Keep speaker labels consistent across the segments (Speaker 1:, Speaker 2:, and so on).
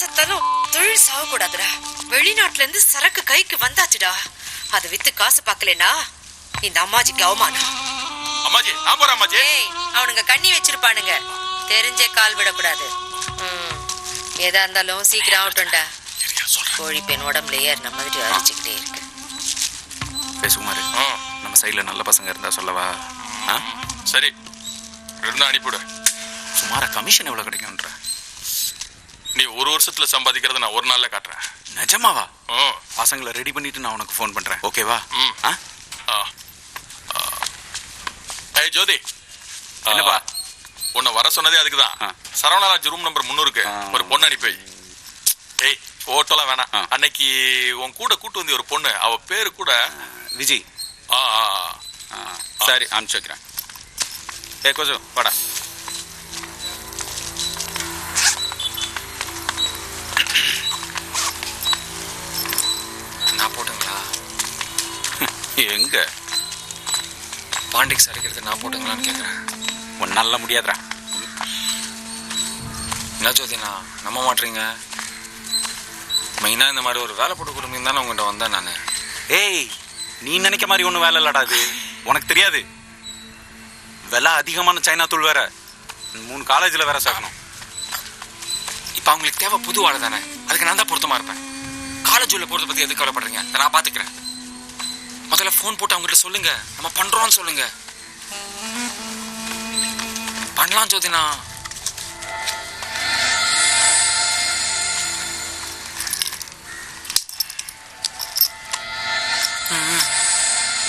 Speaker 1: செத்தாலும் தொழில் சாகக்கூடாதுடா. வெளிநாட்டுல இருந்து சரக்கு கைக்கு வந்தாச்சுடா. அதை வித்து காசு பாக்கலனா இந்த அம்மாஜிக்கு அவமானம்.
Speaker 2: அம்மாஜி நான் போறேன் அம்மாஜி.
Speaker 1: அவனுங்க கண்ணி வச்சிருப்பானுங்க, தெரிஞ்சே கால் விடக்கூடாது. ஏதா இருந்தாலும் சீக்கிரம் ஆகட்டும்டா. கோழி பெண் உடம்புல ஏறின மாதிரி அடிச்சுக்கிட்டே இருக்கு.
Speaker 3: பேசுமாரு, நம்ம சைட்ல நல்ல பசங்க இருந்தா சொல்லவா?
Speaker 2: சரி இருந்தா அனுப்பிவிடு.
Speaker 3: சுமாரா கமிஷன் எவ்வளவு கிடைக்கும்ன்ற?
Speaker 2: நீ ஒரு வருஷத்துல சம்பாதிக்கிறத நான் ஒரு நாள்ல காட்டுறேன்.
Speaker 3: நிஜமாவா? பசங்களை ரெடி பண்ணிட்டு நான் உனக்கு ஃபோன் பண்றேன், ஓகேவா?
Speaker 2: ஏய் ஜோதி,
Speaker 3: என்னப்பா?
Speaker 2: உன்னை வர சொன்னதே அதுக்குதான். சரவணராஜ் ரூம் நம்பர் 300க்கு ஒரு பொண்ணு அனுப்பி. ஏய் போட்டோலாம் வேணாம். அன்னைக்கு உன் கூட கூட்டு வந்து ஒரு பொண்ணு, அவ பேரு கூட
Speaker 3: விஜய். சரி அனுப்பிச்சு வைக்கிறேன். ஏ கொஞ்சம் வாடா.
Speaker 4: நான் போட்டுங்களா?
Speaker 3: எங்க
Speaker 4: பாண்டிக்ஸ் அடிக்கிறது நான் போட்டுங்களான்னு கேட்குறேன்.
Speaker 3: ஒன்னால முடியாதுடா.
Speaker 4: என்ன ஜோதினா நம்ப மாட்டீங்க? மெயினாக இந்த மாதிரி ஒரு வேலை போட்டு கொடுங்க தானே உங்கள்கிட்ட வந்தேன் நான்.
Speaker 3: ஏய் நீ நினைக்க மாதிரி ஒன்றும் வேலை இல்லடா அது. உனக்கு தெரியாது, விலை அதிகமான சைனா தூள் வேற 3 காலேஜில் வேற சேர்க்கணும்.
Speaker 4: இப்போ அவங்களுக்கு தேவை புது வாழை தானே, அதுக்கு நான் தான் பொருத்தமாக இருப்பேன். காலேஜ் உள்ள போகிறத பற்றி எதுக்கு கவலைப்படுறீங்க? நான் பார்த்துக்கிறேன். முதல்ல ஃபோன் போட்டு அவங்ககிட்ட சொல்லுங்க, நம்ம பண்ணுறோன்னு சொல்லுங்க. பண்ணலாம் ஜோதினா.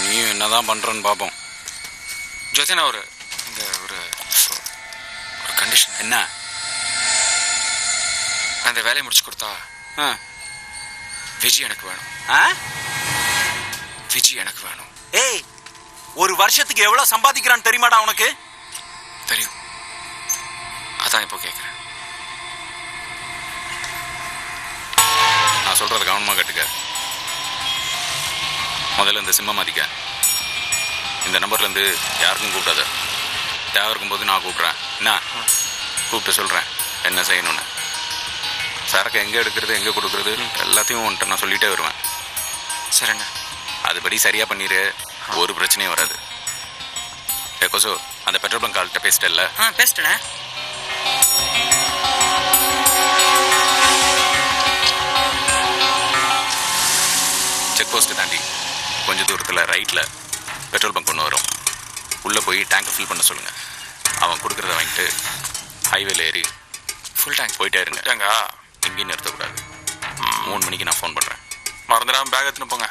Speaker 3: நீ என்னதான் பண்றன்னு பாப்போம்.
Speaker 4: ஜோதினா ஒரு கண்டிஷன்.
Speaker 3: என்ன?
Speaker 4: அந்த வேலையை முடிச்சு கொடுத்தா விஜய் எனக்கு வேணும். விஜய் எனக்கு வேணும்.
Speaker 3: ஏய் ஒரு வருஷத்துக்கு எவ்வளவு சம்பாதிக்கிறான்னு தெரியுமாடா உனக்கு?
Speaker 4: தெரியும், அதான் இப்போ கேட்குறேன்.
Speaker 3: நான் சொல்றத கவனமா கேட்டுக்க. முதல்ல இந்த சிம்ம மதிக்க. இந்த நம்பர்ல இருந்து யாருக்கும் கூப்பிடாத. தேவை இருக்கும்போது நான் கூப்பிட்றேன். என்ன கூப்பிட்டு சொல்றேன் என்ன செய்யணும்னு. சரக்கு எங்கே எடுக்கிறது எங்கே கொடுக்குறது எல்லாத்தையும் உன்ட்ட நான் சொல்லிட்டே வருவேன்.
Speaker 4: சரிண்ணா.
Speaker 3: அதுபடி சரியா பண்ணிடு, ஒரு பிரச்சனையும் வராது. ஏ கொசு, அந்த பெட்ரோல் பங்க் ஆள்கிட்ட பேசிட்டல்ல?
Speaker 1: பேசிட்டேண்ணே.
Speaker 3: செக் போஸ்ட் தாண்டி கொஞ்சம் தூரத்தில் ரைட்டில் பெட்ரோல் பங்க் ஒன்று வரும். உள்ளே போய் டேங்கை ஃபில் பண்ண சொல்லுங்கள். அவன் கொடுக்குறத வாங்கிட்டு ஹைவேல ஏறி
Speaker 4: ஃபுல் டேங்க்
Speaker 3: போயிட்டே இருங்க.
Speaker 2: டேங்கா
Speaker 3: எங்கேயும் நிறுத்தக்கூடாது. 3 மணிக்கு நான் ஃபோன் பண்ணுறேன்.
Speaker 2: மறந்துடாம பேக் எடுத்துன்னு போங்க.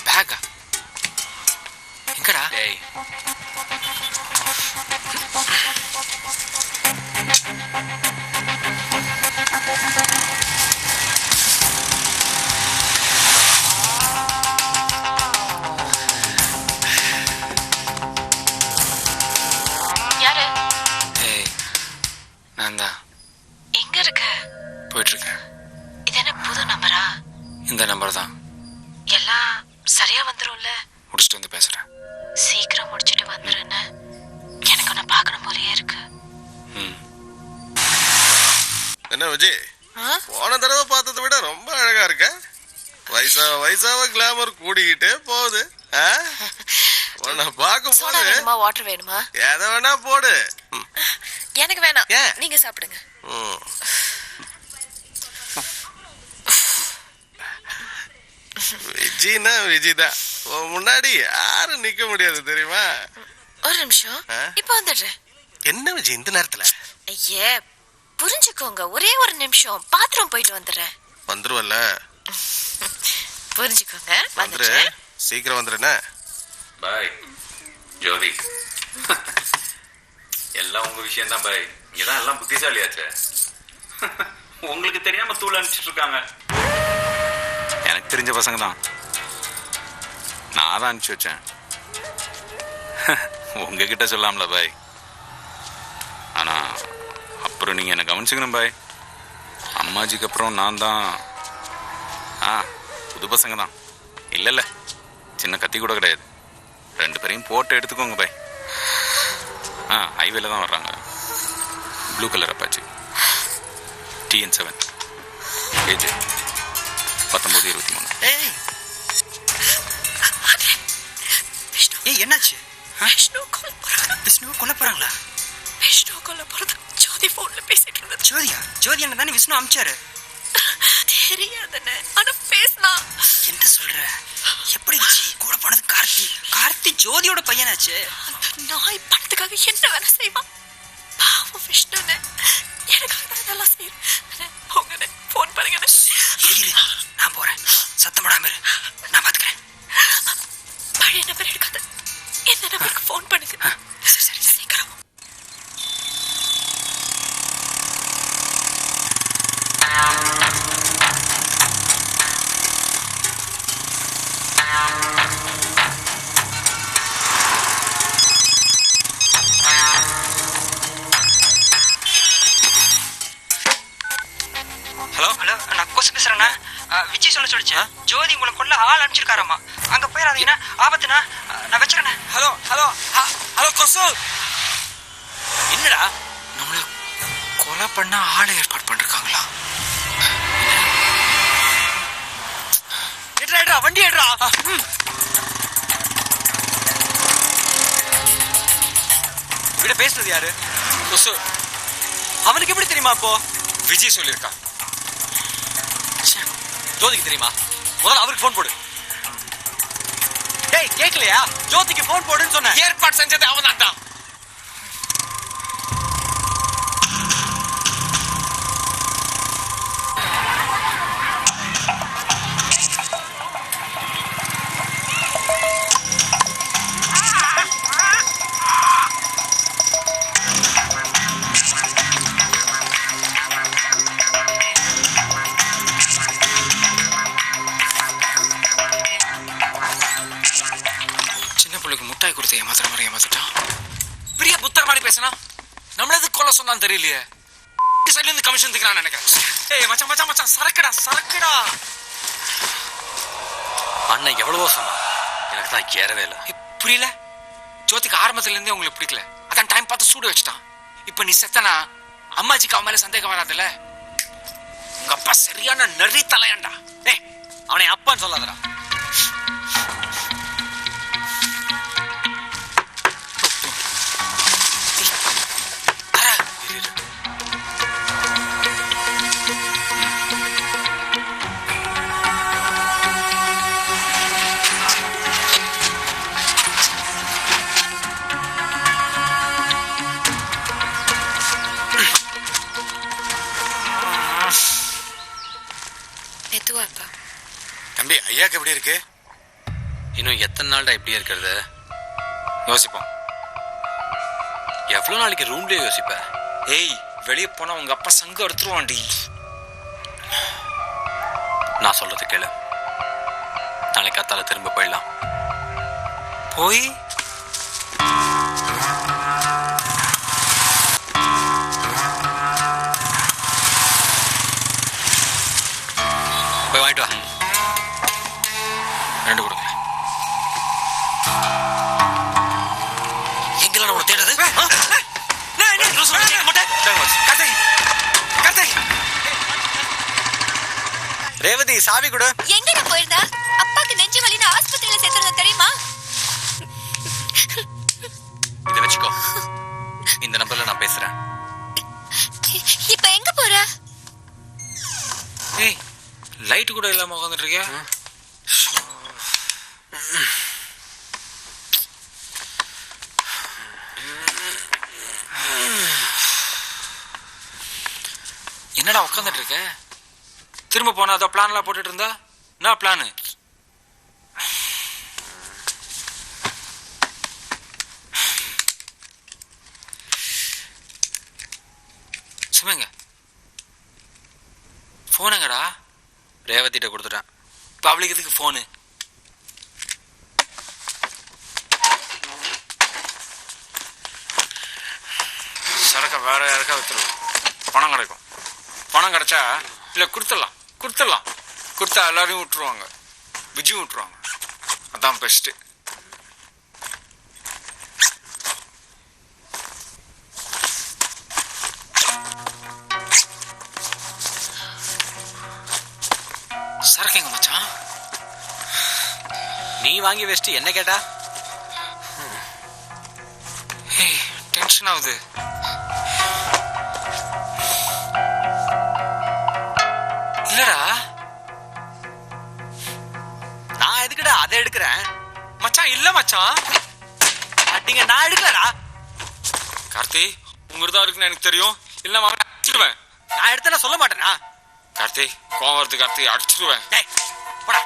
Speaker 4: பேக்கா எங்கடா?
Speaker 3: டேய்
Speaker 1: யாரு?
Speaker 4: ஏய் நான் தான்.
Speaker 1: எங்க இருக்க?
Speaker 4: போயிட்டு இருக்கேன்.
Speaker 1: இது என்ன புது நம்பரா?
Speaker 4: இந்த நம்பர் தான்.
Speaker 1: எல்லாம் சரியா வந்துரும்ல?
Speaker 4: முடிச்சுட்டு வந்து பேசுகிறேன்.
Speaker 1: சீக்கிரம் முடிச்சிட்டு வந்துருன்னு எனக்கு உன்னை பார்க்கணும் போலயே இருக்கு.
Speaker 2: என்ன விஜய், போன தடவை பார்த்ததை விட ரொம்ப அழகா இருக்க. வயசாவ கிளாமர் கூடிக்கிட்டே போகுது. உன்னை பார்க்கும்
Speaker 1: சோடா
Speaker 2: போது
Speaker 1: வேணுமா வாட்டர் வேணுமா?
Speaker 2: எதை வேணா போடு.
Speaker 1: எனக்கு வேணாம்,
Speaker 2: ஏன்?
Speaker 1: நீங்க சாப்பிடுங்க.
Speaker 2: விஜய்னா விஜய் தான். முன்னாடி யாரும் நிக்க முடியாது தெரியுமா?
Speaker 1: ஒரு நிமிஷம், இப்ப வந்துடுறேன்.
Speaker 2: என்ன விஜய் இந்த நேரத்துல?
Speaker 1: ஐயே புரிஞ்சுக்கோங்க, ஒரே ஒரு நிமிஷம் பாத்ரூம் போயிட்டு வந்துடுறேன்.
Speaker 2: வந்துருவல்ல?
Speaker 1: புரிஞ்சுக்கோங்க,
Speaker 2: வந்துரு,
Speaker 1: வந்துடுறேன்.
Speaker 2: சீக்கிரம் வந்துருண்ணே.
Speaker 3: பாய் ஜோதி. எல்லாம் உங்க விஷயம் தான் பாய். இங்கதான் எல்லாம் புத்திசாலியாச்சே. உங்களுக்கு தெரியாம தூள் அனுப்பிச்சிட்டு இருக்காங்க. எனக்கு தெரிஞ்ச பசங்க தான், நான் தான் அனுப்பிச்சு வச்சேன். உங்ககிட்ட சொல்லாமல பாய். ஆனா அப்புறம் நீங்க என்ன கவனிச்சுக்கணும் பாய். அம்மாஜிக்கு அப்புறம் நான் தான். புது பசங்க தான். இல்ல சின்ன கத்தி கூட கிடையாது. 2 பேரையும் போட்டு எடுத்துக்கோங்க பாய். ஹைவேல தான் வர்றாங்க. Blue colour Apache TN7 age 19-23.
Speaker 5: ஏய் ஏய் என்னாச்சு விஷ்ணு கொல்ல போறாங்களா?
Speaker 1: விஷ்ணு கொல்ல போறது ஜோதி போன்ல பேசிட்டு இருந்தது.
Speaker 5: ஜோதி என்ன தானே விஷ்ணு அமிச்சாரு.
Speaker 1: தெரியாதுன்னு ஆனா பேசினா.
Speaker 5: என்ன சொல்ற? எப்படி வச்சு கூட போனது கார்த்தி ஜோதியோட பையனாச்சு.
Speaker 1: அந்த நாய் பணத்துக்காக என்ன வேலை செய்வான்? பாவம் விஷ்ணுன்னு எனக்காக தான் இதெல்லாம் செய்யறேன். போங்கண்ணே, போன் பண்ணுங்கண்ணே.
Speaker 5: இரு நான் போறேன், சத்தம் போடாம இரு, நான் பாத்துக்கிறேன்.
Speaker 1: பழைய நம்பர் எடுக்காது, இந்த நம்பருக்கு போன் பண்ணுங்க. சரி சீக்கிரம்.
Speaker 5: ஹலோ நான் கோசு பேசுறேண்ணா. விஜய் சொல்ல சொல்லிச்சு ஜோதி உங்களை கொல்ல ஆள் அனுப்பிச்சிருக்காராமா. அங்க போயிடாதீங்கன்னா ஆபத்துண்ணா. நான் வச்சுக்கிறேன். ஹலோ கொசு என்னடா நம்மள கொலை பண்ண ஆளை ஏற்பாடு பண்ணிருக்காங்களா? ஏட்ரா வண்டி ஏட்ரா. இவட பேசுறது யாரு? கொசு. அவனுக்கு எப்படி தெரியுமா? அப்போ
Speaker 4: விஜய் சொல்லியிருக்கான். ஜோதிக்கு தெரியுமா? முதல்ல அவருக்கு ஃபோன் போடு.
Speaker 5: டேய் கேக்கலையா? ஜோதிக்கு ஃபோன் போடுன்னு சொன்னேன்.
Speaker 4: ஏற்பாடு செஞ்சது அவன் தான். முட்டாய் கொடுத்து ஏமாத்திட்டான். பெரிய புத்தர் மாதிரி பேசினா நம்மளது கொல்ல சொன்னான்னு தெரியலையே. சைட்ல இருந்து கமிஷன் திக்கிறான்னு நினைக்கிறேன். ஏய் மச்சான் சரக்குடா.
Speaker 6: அண்ணன் எவ்வளவோ சொன்னா, எனக்கு தான் கேறவே இல்லை.
Speaker 4: புரியல. ஜோதிக்கு ஆரம்பத்துல இருந்தே உங்களுக்கு பிடிக்கல, அதான் டைம் பார்த்து சூடு வச்சுட்டான். இப்ப நீ செத்தனா அம்மாஜிக்கு அவன் மேல சந்தேகம் வராதுல்ல. உங்க அப்பா சரியான நரி தலையாண்டா.
Speaker 6: ஏய் அவனை அப்பான்னு சொல்லாதடா.
Speaker 3: தம்பி ஐயாக்கு எப்படி இருக்கு?
Speaker 6: இன்னும் எத்தனை நாள்டா இப்படியே இருக்கிறது?
Speaker 4: யோசிப்போம்.
Speaker 6: எவ்வளவு நாளைக்கு ரூம்லயே யோசிப்ப?
Speaker 4: ஏய் வெளியே போனா உங்க அப்பா சங்கம் எடுத்துருவான்டி.
Speaker 6: நான் சொல்றது கேளு, நாளைக்கு காத்தால திரும்ப போயிடலாம்.
Speaker 4: போய்
Speaker 6: வாங்கிட்டு வா.
Speaker 4: 2 கொடுங்க. எங்கெல்லாம் நம்ம தேடுறது?
Speaker 5: ரேவதி சாவி கொடு.
Speaker 1: எங்க போயிருந்தா? அப்பாக்கு நெஞ்சு வலின்னு ஆஸ்பத்திரியில சேர்த்துறது தெரியுமா?
Speaker 6: இதை வச்சுக்கோ, இந்த நம்பர்ல நான் பேசுறேன்.
Speaker 1: இப்ப எங்க போற?
Speaker 4: ஏய் லைட் கூட இல்லாம உட்காந்துட்டு இருக்கியா? என்னடா உட்காந்துட்டு இருக்க? திரும்ப போனா அதோ பிளான்லாம் போட்டுட்டு இருந்தா என்ன பிளானு? சுமங்க போனுங்கடா.
Speaker 6: ரேவதிட்ட கொடுத்துட்டேன்.
Speaker 4: பப்ளிக் இதுக்கு போனு? சரக்க வேற யாருக்கா வித்துருவோம், பணம் கிடைக்கும். பணம் கிடைச்சா இல்ல கொடுத்துடலாம் கொடுத்தா எல்லாரையும் விட்டுருவாங்க, விஜயும் விட்டுருவாங்க. அதான் பெஸ்ட். சரக்கு எங்க மச்சான்?
Speaker 6: நீ வாங்கி வச்சுட்டு என்ன கேட்டா?
Speaker 4: ஏய் டென்ஷன் ஆகுது. இல்லடா
Speaker 6: நான் எதுக்குடா அதை எடுக்கிறேன்?
Speaker 4: மச்சான், இல்ல மச்சான்.
Speaker 6: அடிங்க, நான் எடுக்கலடா.
Speaker 4: கார்த்தி, உங்கதான் இருக்குன்னு எனக்கு தெரியும். இல்ல மாமா அடிச்சிடுவேன்.
Speaker 6: நான் எடுத்தேன்னா சொல்ல மாட்டேனா?
Speaker 4: கார்த்தி, கோவம் வருது கார்த்தி, அடிச்சிடுவேன்.
Speaker 6: டேய் போடா.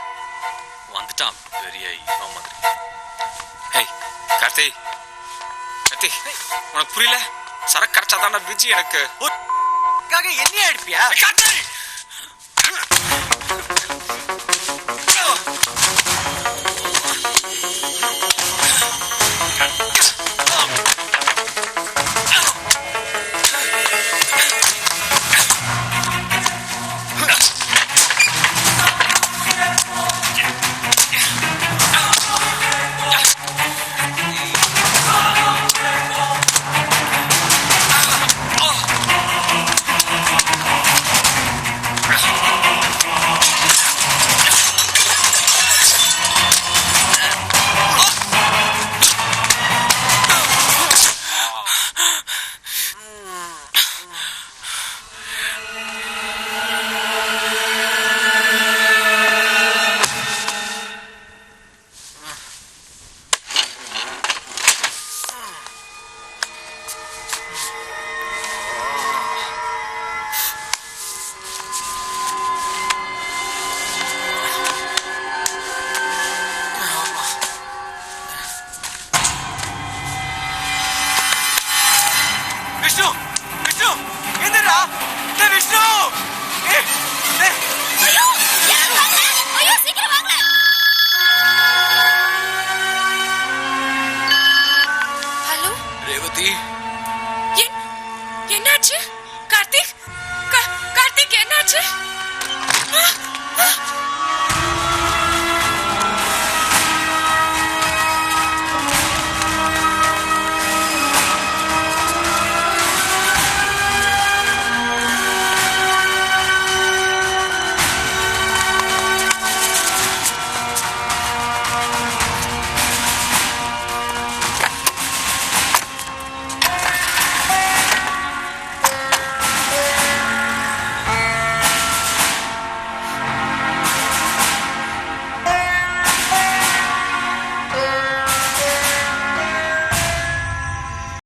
Speaker 6: வந்துட்டான் பெரிய இவன் மாதிரி.
Speaker 4: ஏய் கார்த்தி, கார்த்தி, உனக்கு புரியல? சரக்கு கரைச்சாதான்டா விஜி எனக்கு.
Speaker 6: என்னையா எடுப்பியா?
Speaker 4: கார்த்தி,
Speaker 6: விஷ்ணு, விஷ்ணு, எந்திரா. டேய் விஷ்ணு. ஏய், டேய்.
Speaker 1: ஹலோ,
Speaker 6: ரேவதி,
Speaker 1: என்னாச்சு? கார்த்திக், கார்த்திக் என்னாச்சு?